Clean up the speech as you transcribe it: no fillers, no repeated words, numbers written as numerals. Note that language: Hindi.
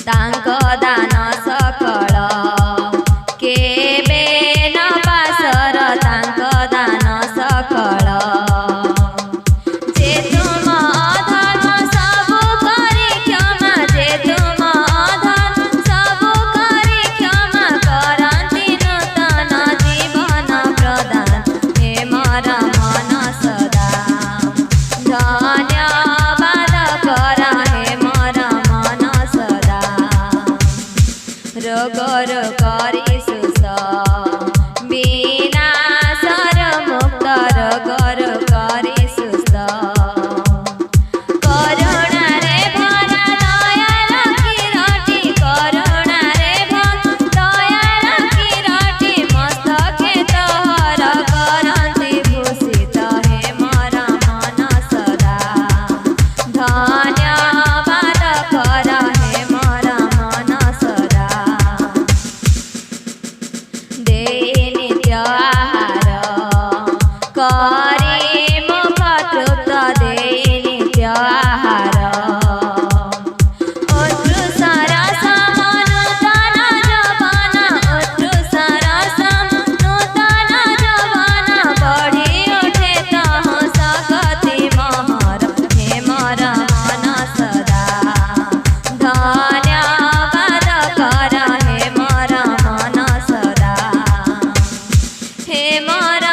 तांक दान सकळ केबे न पासर तांक दान सकळ जे तुम अधर्म सबु करी क्षमा जे तुम अधर्म सबु करी क्षमा करन्ति नूतन जीवन प्रदान हे मोर मन सदा धन्यवाद कर हे मोर मन सदा रोगर करी सुस विनाशर मुक्त रोगर करी सुस करुणा रे भरा दयाल किरटी करुणा रे भरा दयाल किरटी मस्तके तोहर करन्ति भूषित हे मोर मन सदा धन्यवाद कर हे मोर मन सदा दे नित्य आहार करे मुख तृप्त दे नित्य आहार उत्कृष्ट रसम नूतन जवन उत्कृष्ट रसम नूतन जवन बढ़ी उठे तह सकति महर हे मोर मन सदा धन्यवाद कर हे मोर मन सदा हे मोर